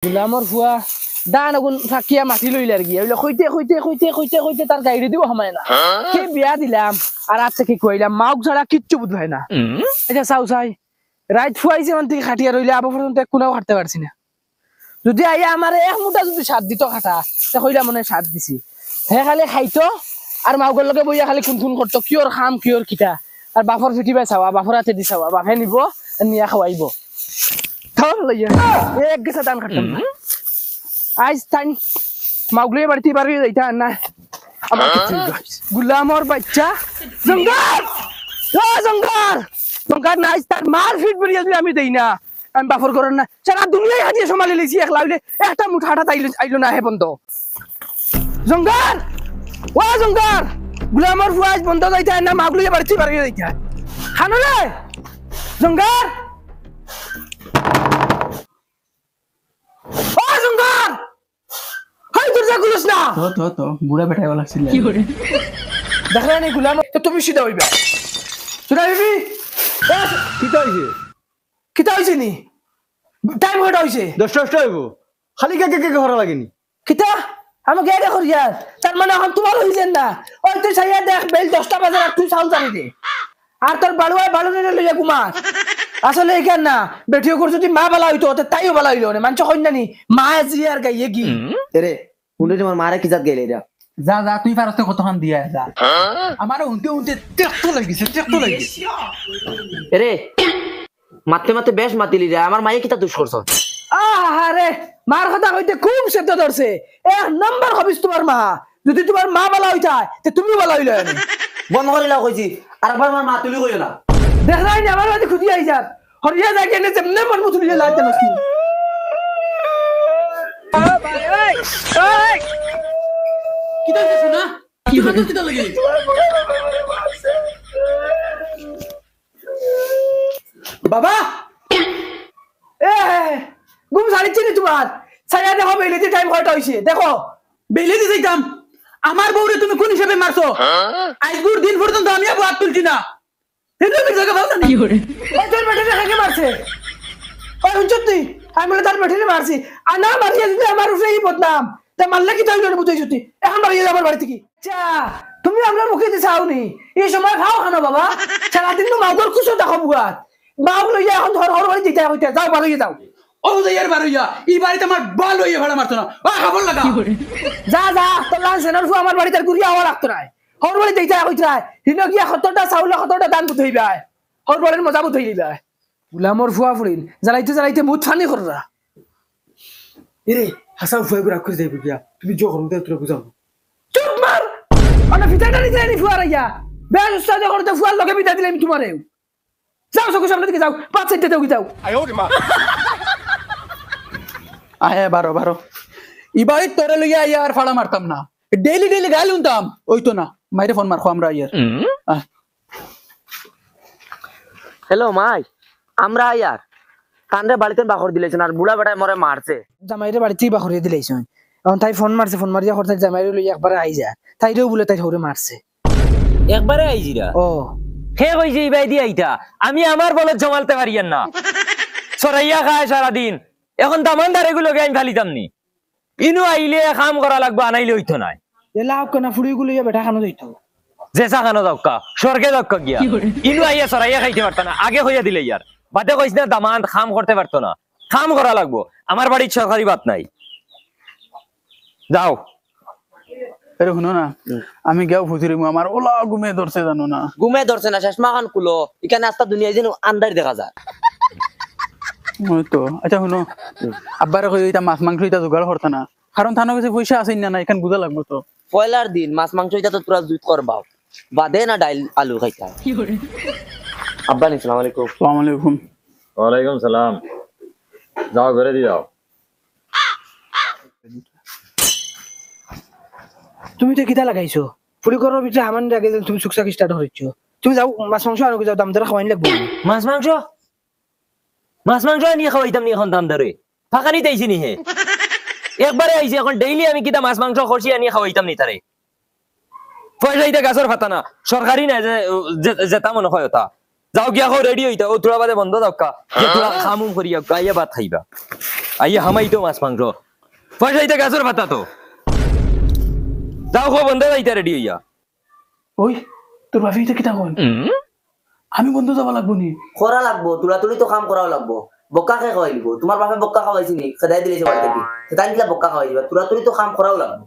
গোলামৰ ফুৱা দান অগুন ফাকিয়া মাটি লইলে আর কি ওইলে কইতে তার গাইড়ি দিব সময় না কি বিয়া দিলাম আর আজকে কি কইলাম মাউক ছাড়া কিচ্ছু বুঝাই না আচ্ছা চাও চাই রাইট ফুয়াইছে মান থেকে খাটিয়া রইলে আবার পর্যন্ত কোনাও কাটতে পারছি না যদি আইয়া আমার এক মুঠা যদি সাত দিত খাটা তা কইলা মনে সাত দিছি হে খালি খাইতো আর মাউগর লগে বইয়া খালি খুন করতো কিওর খাম কিওর কিটা আর বাফর ফিটি বাই চাওয়া বাফর হাতে দি চাওয়া বাফে নিব নিয়া খাওয়াইব থাম লইয়া এক গেছে দান কাটতাম আইজ তাই মাউগলে বাড়িতে পারবি যাইতা না আমার কিছু গোলামর বাচ্চা জঙ্গল জঙ্গল নাইস তার মার ফিট বলিয়া যদি আমি দেই না আমি বাফর করেন না সারা দুনিয়ায় হাজিয়ে সমালি লেছি একলা হইলে একটা মুঠাটা আইলো না হে বন্ধ জঙ্গল ও জঙ্গল গোলামর ফুয়াজ বন্ধ যাইতা না মাউগলে বাড়িতে পারবি যাইতা খানো রে জঙ্গল ও জঙ্গল হাই দরজা খুলছ না তো বুড়া বেটাইবা লাগছিল কি করে দেখলা নি গোলাম তো তুমি সিধা হইবা শুনা বিবি কিতা হইছে নি টাইম কটা হইছে 10টা হইব খালি কে করা লাগেনি কিতা আমি কে দেখো ইয়ার তার মানে এখন তোমার হইছেন না ওই তুই ছাইয়া দেখ বেল 10টা বাজে আর তুই চাউল জানি দে আর তোর বালুয়ায় বালু নিয়ে লইয়া ঘুমা আসলে এখান না বেটিও করে যদি মা বালা হইতো তাইও বালা হইলো না মানুষ কইনা নি মা জি আর গাইয়ে কি রে হুন্ডে তোমার মারা কি জাত গেলে রে যা যা তুই পারতে কতখান দিয়া যা আমার উনতে টেকতো লাগিছে রে মাতে বেশ মাতিলি রে আমার মায়ে কিতা দুষ করছ আরে মার কথা কইতে খুব শব্দ ধরছে এক নাম্বার হবিস তোমার মা যদি তোমার মা বালা হইতা তে তুমি বালা হইলো না বন্ধ করিলা কইছি আর একবার আমার মা তুলি কইও না দেখ নাই আমার বাড়ি খুদি আই যা হরিয়া যাকে নে যেমনে মন মুতুলি লাইতে নসি এই কিটা হইছে না কিটা লাগে বাবা এ ঘুম সারিছি নি তোমার ছায়া দেখো বেলিতে টাইম কয়টা হইছে দেখো বেলিতে যাইতাম আমার বউরে তুমি কোন হিসাবে মারছো আজগুর দিন পর্যন্ত আমি আর হাত তুলছি না হেদুর জায়গা ভালো না কি করে ওই তোর বেটাকে কাকে মারছে ওই হুঁচতি আমি বলে তার বেটাকে মারছি আর না মারিয়া যদি আমার উপরেই বদনাম তা মারলে কি তাই বুঝাই সত্যি এখন বাড়িয়ে যাবার বাড়ি থেকে আচ্ছা তুমি আমরা মুখে দিয়ে চাওনি এই সময় খাও খানো বাবা সারাদিন তো মাউগর কুসো দেখো বুয়াত মাউগ লইয়া এখন ধর হর বাড়ি দিতে হইতে যাও বাড়িয়ে যাও ও যাইয়ার বাড়িয়া এই বাড়িতে আমার বাল লইয়া ভাড়া মারতো না ও খবর লাগা যা যা তোর লান সেনার ফু আমার বাড়িতে ঘুরিয়া হওয়া লাগতো না হর বাড়ি দিতে হইতে হিনো গিয়া 70টা চাউল 70টা দান বুঝাইবা হর বাড়ির মজা বুঝাই দিবা গোলামর ফুয়া ফুরিন জ্বালাইতে মুত ফানি কররা এরে হাসাও ফুয়া করে রাখ যাইব গিয়া তুমি জো করতে তোর বুঝাও চুপ মার আনা ফিটাটা নিতে নি ফুয়া রাইয়া বেশ উস্তাদ করতে ফুয়ার লগে বিদা দিলাম তোমারে যাও সকো সামনে দিকে যাও 5 সেন্টে দাও যাও আয়ো রে মা আয় বারো ইবাই তোরে লইয়া আইয়া আর ফাড়া মারতাম না ডেইলি গাল উনতাম ওই তো না মাইরে ফোন মার খো আমরা আইয়ার হ্যালো মাই আমরা আইয়ার কান্দে বাড়িতে বাখর দিলেছেন আর বুড়া বেটায় মরে মারছে জামাইরে বাড়িতেই বাখরিয়ে দিলেছেন এখন তাই ফোন মারিয়া হঠাৎ জামাইরে লইয়া একবারে আই যা তাইরেও বলে তাই হরে মারছে একবারে আইজিরা ও হে কইছে ইবাই দি আইতা আমি আমার বলে জমালতে পারিয়েন না সরাইয়া খায় সারা দিন এখন দামানদার এগুলোকে আমি ফালিতাম নি ইনু আইলে কাম করা লাগবে আনাইলে হইতো না এলাও কেনা ফুড়িগুলো ইয়া বেটা খানো যাইতো জেসা খানো দক্কা স্বর্গে দক্কা গিয়া ইনু আইয়া সরাইয়া খাইতে পারতো না আগে হইয়া দিলে ইয়ার বাদে কইছ না দামান খাম করতে পারতো না খাম করা লাগবো আমার বাড়ির সরকারি বাত নাই যাও আরে শুনো না আমি গেও ফুজিরি আমার ওলা ঘুমে ধরছে জানো না ঘুমে ধরছে না চশমা খান কুলো এখানে আস্তা দুনিয়া যেন আন্দার দেখা যায় ওই তো আচ্ছা শুনো আব্বারে কই এটা মাছ মাংস এটা জোগাড় করতে না কারণ থানো কাছে পয়সা আছে না এখান বুঝা লাগবে তো পয়লার দিন মাছ মাংস এটা তো তোরা জুত করবাও বাদে না ডাইল আলু খাইতা আব্বা আসসালামু আলাইকুম আসসালামু আলাইকুম ওয়ালাইকুম সালাম যাও ঘরে দি যাও তুমি তো কিটা লাগাইছো ফুড়ি করার ভিতরে হামান লাগে তুমি সুকসা কি স্টার্ট হইছো তুমি যাও মাছ মাংস আনো যাও দাম ধরে খাওয়াইন লাগবে মাছ মাংস নিয়ে খাওয়াইতাম নি এখন দাম ধরে ফাঁকা নিতে আইসি নি হে একবারে আইসি এখন ডেইলি আমি কিটা মাছ মাংস খরচি আনিয়ে খাওয়াইতাম নি তারে পয়সা ইটা গাছর ফাতা না সরকারি না যেতা মনে হয় তা যাও গিয়া রেডি হইতা ও তোরা বাদে বন্ধ দক্কা যে তোরা খামুম করিয়া গাইয়া ভাত খাইবা আইয়া হামাই তো মাছ মাংস পয়সা দিতে গাছের ভাতা তো যাও খো বন্ধ যাইতে রেডি হইয়া ওই তোর বাপি এটা কিতা কন আমি বন্ধু যাব লাগবো নি করা লাগবো তুলাতুলি তো কাম করাও লাগবো বক্কা খাই খাওয়াই দিব তোমার বাপে বক্কা খাওয়াইছি নি খেদাই দিলেছে বাড়ি থেকে সেটা নিলা বক্কা খাওয়াই দিবা তুলাতুলি তো কাম করাও লাগবো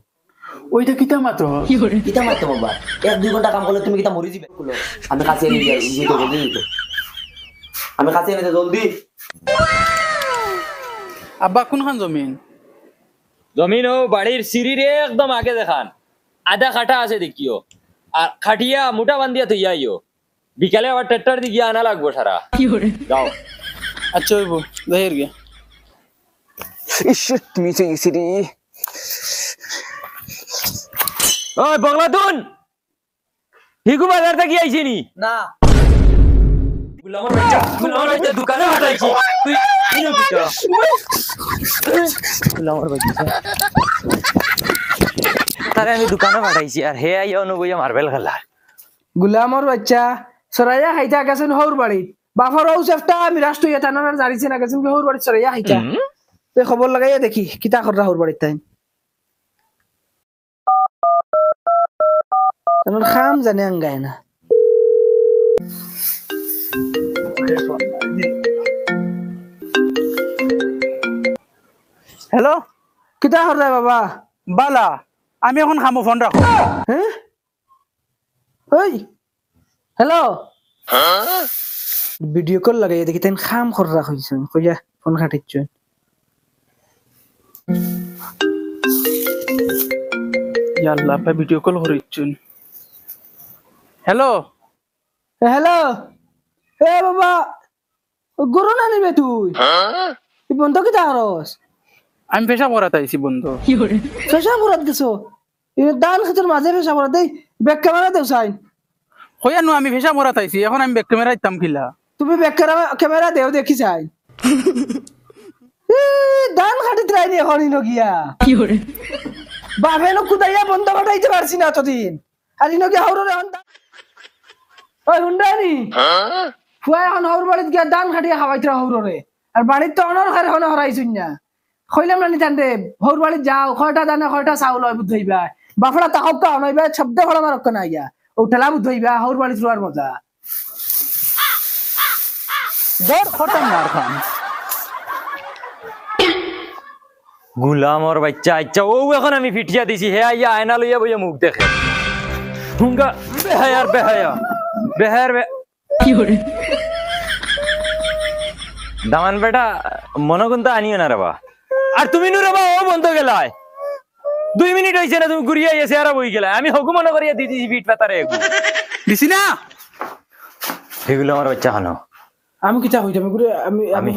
ওইটা কিতা মাত্র কিতা মারতে বাবা 1-2 ঘন্টা কাম করলে তুমি কিতা মরি যাবে আমি কাছে এনে দিই তো জলদি দিতে আমি কাছে এনে দে জলদি আব্বা কোনখান জমিন জমিন ও বাড়ির সিঁড়ির একদম আগে দেখান আধা খাটা আছে দেখিও আর খাটিয়া মোটা বান্ধিয়া তুই আইও বিকালে আবার ট্রাক্টর দিয়ে গিয়ে আনা লাগবো সারা যাও আচ্ছা হইব যাইর গে তুমি তো ইসিরি ওই বগলাতুন হিগু বাজার থেকে আইছি নি না গুলামর বাচ্চা দোকানে হাঁটাইছি তুই কিনো কিটা গুলামর বাচ্চা তারে আমি দোকানে পাঠাইছি আর হে আইয়া অনুবইয়া মার্বেল খেলা গুলামর বাচ্চা সরাইয়া খাইতা গেছেন হৌর বাড়িত বাফার ও চেষ্টা আমি রাষ্ট্রীয় থানার জানিছে না গেছেন হৌর বাড়িত সরাইয়া খাইতা তুই খবর লাগাইয়া দেখি কিতা কররা হৌর বাড়িত তাই আমার খাম জানে আঙ্গায় না হ্যালো কিতা কররা বাবা বালা আমি এখন খামো ফোন রাখো হ্যাঁ ওই হ্যালো ভিডিও কল লাগাইয়া দেখি তাই খাম কররা কইছেন কইয়া ফোন কাটিছ ইয়াল্লা আপা ভিডিও কল করিচ্ছুন হ্যালো হ্যালো এ বাবা গরু না নিবে তুই বন্ধ কি তারস আমি পেশা পড়াতে আইছি বন্ধু ফেসা পড়াত গেছো দান খেতের মাঝে ফেসা পড়াত দেই ব্যাক ক্যামেরা দেও সাইন হইয়ানো আমি পেশা পড়াতে আইছি এখন আমি ব্যাক ক্যামেরা ইতাম খিলা তুমি ব্যাক ক্যামেরা দেও দেখি চাই দান খাটি ত্রাইনি এখন ইনো গিয়া বাপে নো কুদাইয়া বন্ধ ঘটাইতে পারছি না এতদিন আর ইনো গিয়া হাওড়ে এখন ওই হুন্ডানি ফুয়া এখন হাওড় বাড়িত গিয়া দান খাটিয়া খাওয়াইতরা হাওড়ে আর বাড়িত তো অনর খারে হন হরাইছুন না কইলাম না নিতান দে হাওড় বাড়িত যাও কয়টা দানা কয়টা চাউল হয় বুঝইবা বাফড়া তাহক কা হনাইবা শব্দ ফড়া মারক না ইয়া ও ঠেলা বুঝইবা হাওড় বাড়িত রুয়ার মজা দর খতম মার খান গুলামর বাচ্চা আচ্ছা ও এখন আমি ফিটিয়া দিছি হে আইয়া আয়না লইয়া বইয়া মুখ দেখে হুঙ্গা বেহায়ার বেহায়া বেহার দামান বেটা মনে কিন্তু আনিও না রেবা আর তুমি নু রেবা ও বন্ধ গেলায় 2 মিনিট হইছে না তুমি ঘুরিয়া এসে আর বই গেলা আমি হকু মনে করিয়া দি দিছি ফিট পাতারে দিছি না এগুলো আমার বাচ্চা খানো আমি কিতা হইতাম গুরে আমি আমি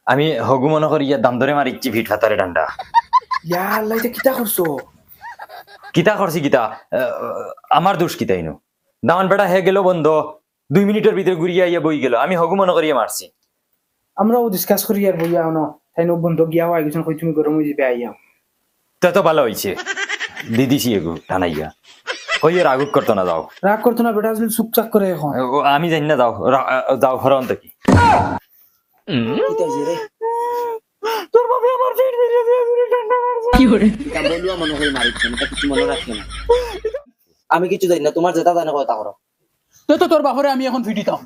আমি হগু মনে করিয়া দাম ধরে মারিচ্ছি ফিট পাতারে ডান্ডা ইয়া আল্লাহ এটা কিতা করছো কিতা করছি কিতা আমার দোষ কিতাই নো দামান বেটা হে গেল বন্ধ 2 মিনিটের ভিতরে ঘুরিয়া ইয়া বই গেল আমি হগু মনে করিয়া মারছি আমরাও ডিসকাস করি আর বইয়া না তাই নো বন্ধ গিয়া হয় কিছু কই তুমি গরম হইবে আইয়া তা তো ভালো হইছে দিদিছি এগু টানাইয়া কইয়ে রাগুক করতো না যাও রাগ করতো না বেটা আসলে চুপচাপ করে এখন আমি জানি না যাও যাও হরন তো কি কিতা হইছে রে তোর বাবা আমার ফিট দিয়ে দিয়ে ঠান্ডা মারছে কিতা বলুয়া মনে করে মারিছ এটা কিছু মনে রাখি না আমি কিছু জানি না তোমার যেটা জানা কথা করো তো তোর বাপরে আমি এখন ফিটিতাম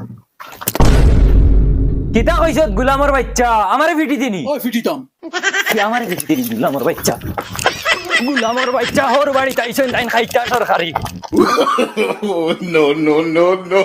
কিতা কইছ গুলামর বাচ্চা আমারে ফিটি দিনি ওই ফিটিতাম আমারে ফিটি দিনি গুলামর বাচ্চা গুলামর বাচ্চা হর বাড়ি তাইছেন তাইন খাইতা সরকারি no, no, no, no.